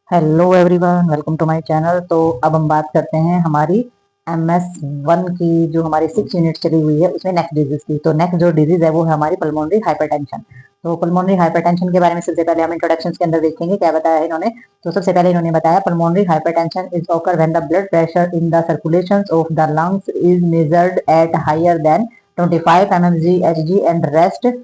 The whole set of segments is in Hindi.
Hello everyone, welcome to my channel. तो अब हम बात करते हैं हमारी MS1 की, जो हमारी 6 यूनिट चली हुई है उसमें नेक्स्ट डिजीज की। तो नेक्स्ट जो डिजीज है वो है हमारी पल्मोनरी हाइपरटेंशन। तो पल्मोनरी हाइपरटेंशन के बारे में सबसे पहले हम इंट्रोडक्शन के अंदर देखेंगे क्या बताया है इन्होंने। तो सबसे पहले इन्होंने बताया pulmonary hypertension is occur when the blood pressure in the circulation of the lungs is measured at higher than 25 mmHg and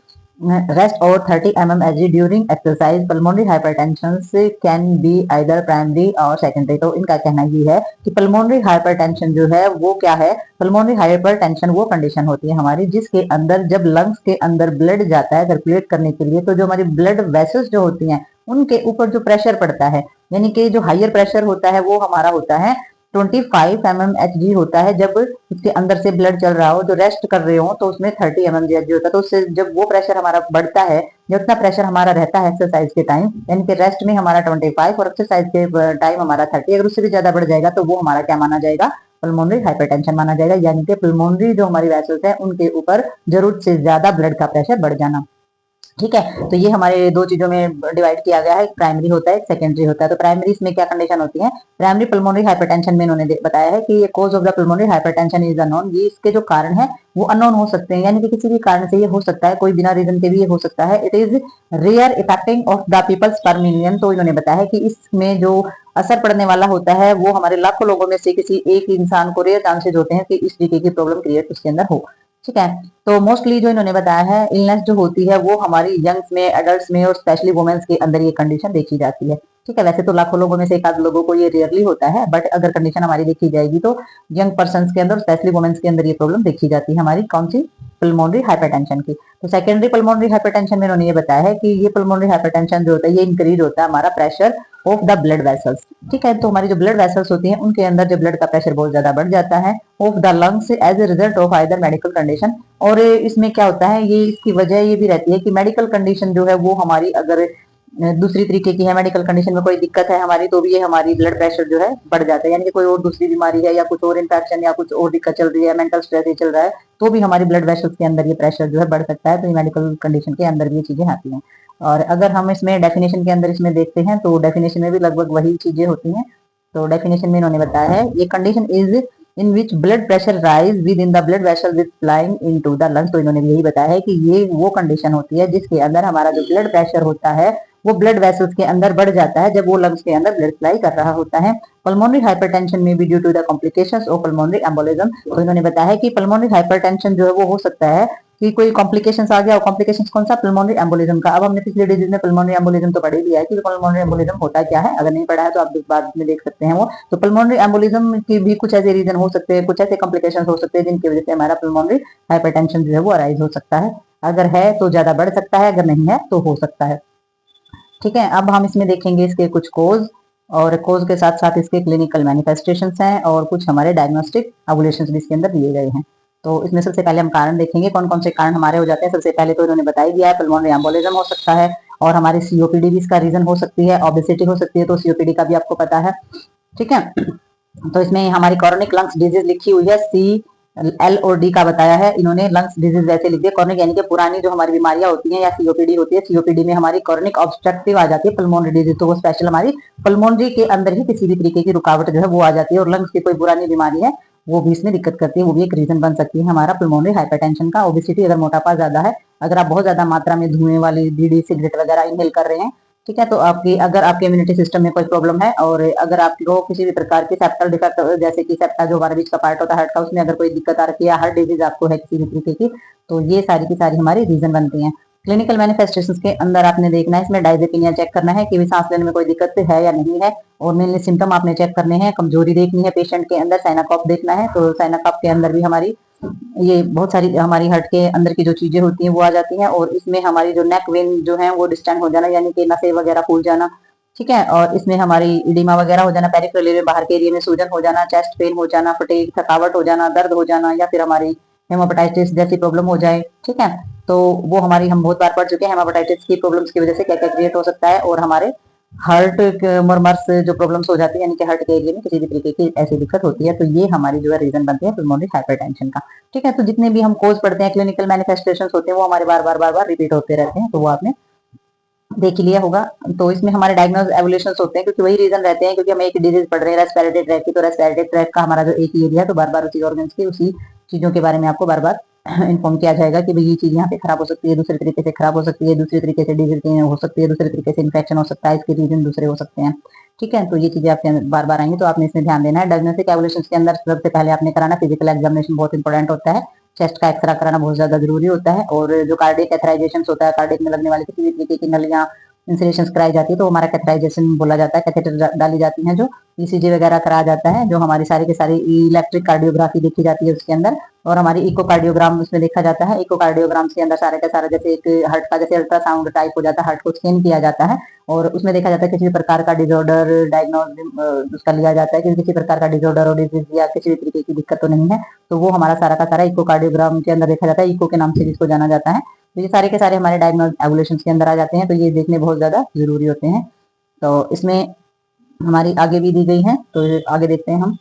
rest over 30 mmHg during exercise. Pulmonary hypertension can be either primary और secondary। तो इनका कहना ये है कि pulmonary hypertension जो है वो क्या है। pulmonary hypertension वो कंडीशन होती है हमारी जिसके अंदर जब लंग्स के अंदर ब्लड जाता है सर्कुलेट करने के लिए, तो जो हमारी ब्लड वेसल्स जो होती हैं उनके ऊपर जो प्रेशर पड़ता है, यानी कि जो हायर प्रेशर होता है वो हमारा होता है 25 mmHg होता है। जब उसके अंदर से ब्लड चल रहा हो, जो रेस्ट कर रहे हो, तो उसमें 30 mmHg होता है। तो उससे जब वो प्रेशर हमारा बढ़ता है, जितना प्रेशर हमारा रहता है एक्सरसाइज के टाइम, यानी कि रेस्ट में हमारा 25 और एक्सरसाइज के टाइम हमारा 30, अगर उससे भी ज्यादा बढ़ जाएगा तो वो हमारा क्या माना जाएगा, पल्मोनरी हाइपरटेंशन माना जाएगा। यानी कि पल्मोनरी जो हमारी वेसल्स है उनके ऊपर जरूरत से ज्यादा ब्लड का प्रेशर बढ़ जाना। ठीक है, तो ये हमारे दो चीजों में डिवाइड किया गया है, एक प्राइमरी होता है एक सेकेंडरी होता है। तो प्राइमरी इसमें क्या कंडीशन होती है, प्राइमरी पल्मोनरी हाइपरटेंशन में इन्होंने बताया है कि ये cause of the pulmonary hypertension is unknown. ये इसके जो कारण है वो अननोन हो सकते हैं, यानी कि किसी भी कारण से ये हो सकता है, कोई बिना रीजन के भी ये हो सकता है। It is rare effecting of the peoples per million. तो इन्होंने बताया है कि इसमें जो असर पड़ने वाला होता है वो हमारे लाखों लोगों में से किसी एक इंसान को रेयर चांसेस होते हैं कि इस तरीके की प्रॉब्लम क्रिएट उसके अंदर हो। ठीक है, तो मोस्टली जो इन्होंने बताया है इलनेस जो होती है वो हमारी यंग्स में, एडल्ट्स में और स्पेशली वुमेन्स के अंदर ये कंडीशन देखी जाती है। ठीक है, वैसे तो लाखों लोगों में से एक आध लोगों को ये रेयरली होता है, बट अगर कंडीशन हमारी देखी जाएगी तो यंग पर्सन के अंदर, स्पेशली वुमेन्स के अंदर ये प्रॉब्लम देखी जाती है हमारी कौन सी, पल्मोनरी हाइपरटेंशन की। तो सेकेंडरी पल्मोनरी हाइपरटेंशन में उन्होंने ये बताया है कि ये पल्मोनरी हाइपरटेंशन जो होता है ये इंक्रीज होता है हमारा pressure of the blood vessels. ठीक है, तो हमारी जो ब्लड वेसल्स होती हैं उनके अंदर जो ब्लड का प्रेशर बहुत ज्यादा बढ़ जाता है of the lungs as a result of either medical condition. और इसमें क्या होता है, ये इसकी वजह ये भी रहती है कि मेडिकल कंडीशन जो है वो हमारी अगर दूसरी तरीके की है, मेडिकल कंडीशन में कोई दिक्कत है हमारी, तो भी ये हमारी ब्लड प्रेशर जो है बढ़ जाता है। यानी कि कोई और दूसरी बीमारी है या कुछ और इन्फेक्शन या कुछ और दिक्कत चल रही है, मेंटल स्ट्रेस चल रहा है, तो भी हमारी ब्लड वेसल्स के अंदर ये प्रेशर जो है बढ़ सकता है। तो ये मेडिकल कंडीशन के अंदर भी ये चीजें आती हैं। और अगर हम इसमें डेफिनेशन के अंदर इसमें देखते हैं तो डेफिनेशन में भी लगभग वही चीजें होती हैं। तो डेफिनेशन में इन्होंने बताया है ये condition is in which blood pressure rise with in the blood vessel with flying into the lungs. तो इन्होंने यही बताया है कि ये वो कंडीशन होती है जिसके अंदर हमारा जो ब्लड प्रेशर होता है वो ब्लड वेसल्स के अंदर बढ़ जाता है जब वो लंग्स के अंदर ब्लड फ्लाई कर रहा होता है। पल्मोनरी हाइपरटेंशन में भी due to the complications of pulmonary embolism. तो इन्होंने बताया है कि पल्मोनरी हाइपरटेंशन जो है वो हो सकता है कि कोई कॉम्प्लिकेशंस आ गया, और कॉम्प्लिकेशंस कौन सा, पल्मोनरी एम्बोलिज्म का। अब हमने पिछले डिजीज में पल्मोनरी एम्बोलिज्म तो पढ़ ही लिया है कि पल्मोनरी एम्बोलिज्म होता क्या है, अगर नहीं पढ़ा है तो आप बाद में देख सकते हैं वो। तो पल्मोनरी एम्बोलिज्म की भी कुछ ऐसे रीजन हो सकते हैं, कुछ ऐसे कॉम्प्लिकेशंस हो सकते हैं जिनकी वजह से हमारा पल्मोनरी हाइपरटेंशन जो है वो अराइज हो सकता है। अगर है तो ज्यादा बढ़ सकता है, अगर नहीं है तो हो सकता है। ठीक है, अब हम इसमें देखेंगे इसके कुछ कोज, और कोज के साथ साथ इसके क्लिनिकल मैनिफेस्टेशंस हैं और कुछ हमारे डायग्नोस्टिक एवोल्यूशंस भी इसके अंदर दिए गए हैं। तो इसमें सबसे पहले हम कारण देखेंगे कौन कौन से कारण हमारे हो जाते हैं। सबसे पहले तो इन्होंने बता ही दिया है, पल्मोनरी एम्बोलिज्म हो सकता है, और हमारी सीओपीडी भी इसका रीजन हो सकती है, ओबेसिटी हो सकती है, तो सीओपीडी का भी आपको पता है। ठीक है, तो इसमें हमारी कॉर्निक लंग्स डिजीज लिखी हुई है, CL और D का बताया है इन्होंने। लंग्स डिजीज वैसे लिख दिया, कॉर्निक यानी कि पुरानी जो हमारी बीमारियां होती हैं या सीओपीडी होती है, सीओपीडी में हमारी कॉर्निक ऑब्स्ट्रक्टिव आ जाती है, पल्मोनरी डिजीज तो वो स्पेशल हमारी पल्मोनरी के अंदर ही किसी भी तरीके की रुकावट जो है वो आ जाती है, और लंग्स की कोई पुरानी बीमारी है वो भी इसमें दिक्कत करती है, वो भी एक रीजन बन सकती है हमारा पल्मोनरी हाइपरटेंशन का। ओबेसिटी, अगर मोटापा ज्यादा है, अगर आप बहुत ज्यादा मात्रा में धुएं वाली बीड़ी सिगरेट वगैरह इनहेल कर रहे हैं, ठीक है, तो आपकी अगर आपके इम्यूनिटी सिस्टम में कोई प्रॉब्लम है, और अगर आपको किसी भी प्रकार की सेप्टल डिफेक्ट, जैसे कि सेप्टा जो हमारे बीच का पार्ट होता है हार्ट का, उसमें अगर कोई दिक्कत आ रही है या हार्ट डिजीज आपको है किसी भी तरीके की, तो ये सारी की सारी हमारी रीजन बनती हैं। क्लिनिकल मैनिफेस्टेशंस के अंदर आपने देखना है, इसमें डायजेपिनिया चेक करना है कि भी सांस लेने में कोई दिक्कत है या नहीं है, और मेनली सिम्टम आपने चेक करने हैं। कमजोरी देखनी है पेशेंट के अंदर, साइनाकॉफ देखना है, तो साइनाकॉफ के अंदर भी हमारी ये बहुत सारी हमारी हार्ट के अंदर की जो चीजें होती हैं वो आ जाती हैं, और इसमें हमारी जो नेक वेन जो है वो डिस्टेंड हो जाना, यानी कि नसें वगैरह फूल जाना। ठीक है, और इसमें हमारी इडिमा वगैरह हो जाना, पेरिफेरल एरिया बाहर के एरिया में सूजन हो जाना, चेस्ट पेन हो जाना, फटीग थकावट हो जाना, दर्द हो जाना, या फिर हमारी हेमोपेटाइटिस जैसी प्रॉब्लम हो जाए। ठीक है, तो वो हमारी हम बहुत बार पढ़ चुके हैं, हेमोपेटाइटिस की प्रॉब्लम्स की वजह से क्या क्या क्रिएट हो सकता है, और हमारे हार्ट मरमर्स जो प्रॉब्लम्स हो जाती है, यानी कि हार्ट के एरिया में किसी भी तरीके की ऐसी दिक्कत होती है, तो ये हमारी जो है रीजन बनते हैं पल्मोनरी हाइपरटेंशन का। ठीक है, तो जितने भी हम कोज पढ़ते हैं, क्लिनिकल मैनिफेस्टेशंस होते हैं, वो हमारे बार बार रिपीट होते रहते हैं, तो वो आपने देख ही लिया होगा। तो इसमें हमारे डायग्नोज एवोल्यूशन होते हैं, क्योंकि वही रीजन रहते हैं, क्योंकि हम एक डिजीज पढ़ रहे हैं रेस्पिरेटरी ट्रैक की, तो रेस्पिरेटरी ट्रैक का हमारा जो एक ही एरिया है, तो बार बार उसी ऑर्गन्स की उसी चीजों के बारे में आपको बार बार इन्फॉर्म किया जाएगा कि भाई ये चीज यहाँ पे खराब हो सकती है, दूसरे तरीके से खराब हो सकती है, दूसरे तरीके से डिजीज हो सकती है, दूसरे तरीके से इन्फेक्शन हो सकता है, इसके रीजन दूसरे हो सकते हैं। ठीक है, तो ये चीजें आपके बार बार आएंगी, तो आपने इसमें ध्यान देना है। डायग्नोस्टिक एवोल्यूशन के अंदर सबसे पहले आपने कराना फिजिकल एग्जामिनेशन, बहुत इंपॉर्टेंट होता है। चेस्ट का एक्सरा कराना बहुत ज्यादा जरूरी होता है, और जो कार्डियक कैथराइजेशन होता है, कार्डियक में लगने वाले किसी भी तरीके की नलियां इंसुलेशन कराई जाती है, तो हमारा कैथराइजेशन बोला जाता है। कैथेटर डाली जाती है, जो ईसीजी वगैरह कराया जाता है, जो हमारी सारी की सारी इलेक्ट्रिक कार्डियोग्राफी देखी जाती है उसके अंदर, और हमारी इकोकार्डियोग्राम उसमें देखा जाता है। इकोकार्डियोग्राम के अंदर सारे का सारा जैसे एक हार्ट का जैसे अल्ट्रासाउंड टाइप हो जाता है, हार्ट को स्कैन किया जाता है, और उसमें देखा जाता है किसी भी प्रकार का डिसऑर्डर डायग्नोज उसका लिया जाता है कि किसी प्रकार का डिसऑर्डर और डिजीज या किसी भी तरीके की दिक्कत तो नहीं है, तो वो हमारा सारा का सारा इकोकार्डियोग्राम के अंदर देखा जाता है, इको के नाम से जिसको जाना जाता है। तो ये सारे के सारे हमारे डायग्नोज एवोल्यूशन के अंदर आ जाते हैं, तो ये देखने बहुत ज्यादा जरूरी होते हैं। तो इसमें हमारी आगे भी दी गई है, तो आगे देखते हैं हम।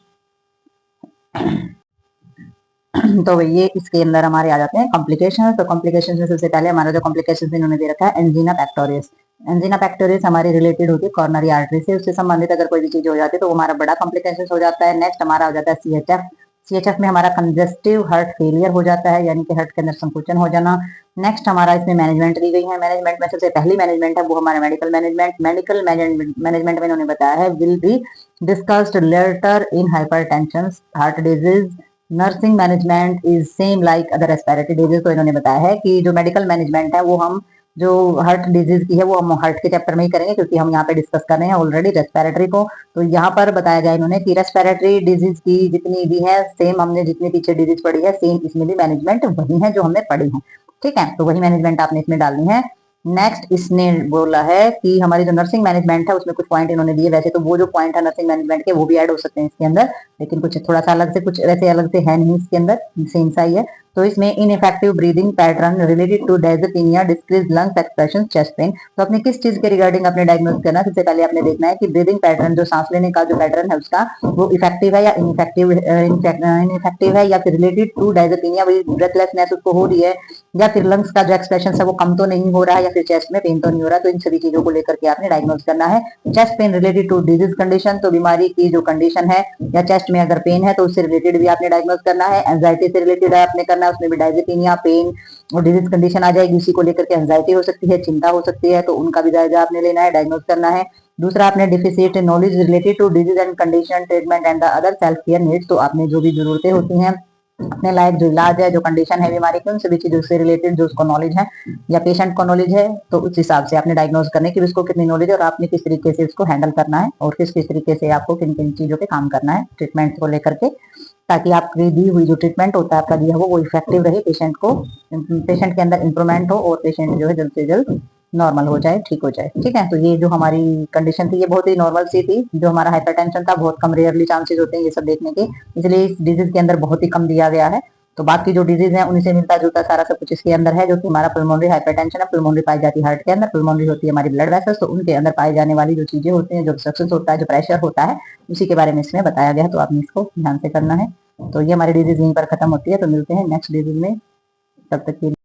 तो ये इसके अंदर हमारे आ जाते हैं कॉम्प्लिकेशन। तो कॉम्प्लिकेशन में सबसे पहले हमारा जो कॉम्प्लिकेशन इन्होंने दे रखा है एंजीना पेक्टोरियस। एंजीना पेक्टोरियस हमारी रिलेटेड होती है कॉर्नरी आर्टरी से, उससे संबंधित अगर कोई भी चीज हो जाती है तो वो हमारा बड़ा कॉम्प्लिकेशन हो जाता है। नेक्स्ट हमारा हो जाता है सीएचएफ। सीएचएफ में हमारा कंजेस्टिव हार्ट फेलियर हो जाता है, यानी कि हार्ट के अंदर संकुचन हो जाना। नेक्स्ट हमारा इसमें मैनेजमेंट दी गई है। मैनेजमेंट में सबसे पहली मैनेजमेंट है वो हमारे मेडिकल मैनेजमेंट। मेडिकल मैनेजमेंट में इन्होंने बताया है will be discussed later in hypertension, heart disease, nursing management is same like other respiratory disease. तो इन्होंने बताया है कि जो मेडिकल मैनेजमेंट है वो हम जो हार्ट डिजीज की है वो हम हार्ट के चैप्टर में ही करेंगे, क्योंकि हम यहाँ पे डिस्कस कर रहे हैं ऑलरेडी रेस्पिरेटरी को। तो यहाँ पर बताया गया इन्होंने कि रेस्पिरेटरी डिजीज की जितनी भी है सेम, हमने जितनी पीछे डिजीज पढ़ी है सेम इसमें भी मैनेजमेंट वही है जो हमने पढ़ी है। ठीक है, तो वही मैनेजमेंट आपने इसमें डालनी है। नेक्स्ट इसने बोला है कि हमारी जो नर्सिंग मैनेजमेंट है उसमें कुछ पॉइंट इन्होंने दिए, वैसे तो वो जो पॉइंट है नर्सिंग मैनेजमेंट के वो भी ऐड हो सकते हैं इसके अंदर, लेकिन कुछ थोड़ा सा अलग से, कुछ वैसे अलग से है नहीं इसके अंदर, सेम सा ही है। तो इसमें ineffective breathing pattern related to dyspnoea, decrease lungs expression, chest pain. तो अपने किस चीज के रिगार्डिंग अपने डायग्नोज करना, सबसे पहले आपने देखना है कि ब्रीदिंग पैटर्न, जो सांस लेने का जो पैटर्न है उसका, वो इफेक्टिव है या इनइफेक्टिव है, या फिर रिलेटेड टू डायजेपिनिया, ब्रेथलेसनेस उसको हो रही है, या फिर लंग्स का जो एक्सप्रेशन है वो कम तो नहीं हो रहा है, या फिर चेस्ट में पेन तो नहीं हो रहा। तो इन सभी चीजों को लेकर के आपने डायग्नोज करना है। Chest pain related to disease condition, तो बीमारी की जो कंडीशन है या चेस्ट में अगर पेन है तो उससे रिलेटेड भी आपने डायग्नोज करना है। एंजाइटी से रिलेटेड आपने करना है, उसमें भी डायजेपिनिया, पेन और डिजीज कंडीशन आ जाएगी, उसी को लेकर के एंजाइटी हो सकती है, चिंता हो सकती है, तो उनका भी जायजा आपने लेना है, डायग्नोज करना है। दूसरा आपने deficit knowledge related to disease and condition, treatment and the other self care needs. तो आपने जो भी जरूरतें होती हैं अपने लायक, जो इलाज है, जो कंडीशन है बीमारी की, उन सभी चीजों से रिलेटेड जो उसको नॉलेज है या पेशेंट को नॉलेज है, तो उस हिसाब से आपने डायग्नोज करने की उसको कितनी नॉलेज है और आपने किस तरीके से उसको हैंडल करना है, और किस किस तरीके से आपको किन किन चीजों पे काम करना है ट्रीटमेंट को लेकर के, ताकि आपकी दी हुई जो ट्रीटमेंट होता है आपका दिया वो इफेक्टिव रहे, पेशेंट के अंदर इंप्रूवमेंट हो, और पेशेंट जो है जल्द से जल्द नॉर्मल हो जाए, ठीक हो जाए। ठीक है, तो ये जो हमारी कंडीशन थी ये बहुत ही नॉर्मल सी थी। जो हमारा हाइपरटेंशन था बहुत कम, रेयरली चांसेस होते हैं ये सब देखने के, इसलिए इस डिजीज के अंदर बहुत ही कम दिया गया है। तो बाकी जो डिजीज है उन्हीं से मिलता जुलता सारा सब कुछ इसके अंदर है, जो कि हमारा पल्मोनरी हाइपरटेंशन है। पल्मोनरी पाई जाती है हार्ट के अंदर, पल्मोनरी होती है हमारी ब्लड वेसल्स, तो उनके अंदर पाई जाने वाली जो चीजें होती हैं, जो सक्सेस होता है, जो प्रेशर होता है, उसी के बारे में इसमें बताया गया है, तो आपने इसको ध्यान से करना है। तो ये हमारी डिजीज यहीं पर खत्म होती है, तो मिलते हैं नेक्स्ट डिजीज में, तब तक के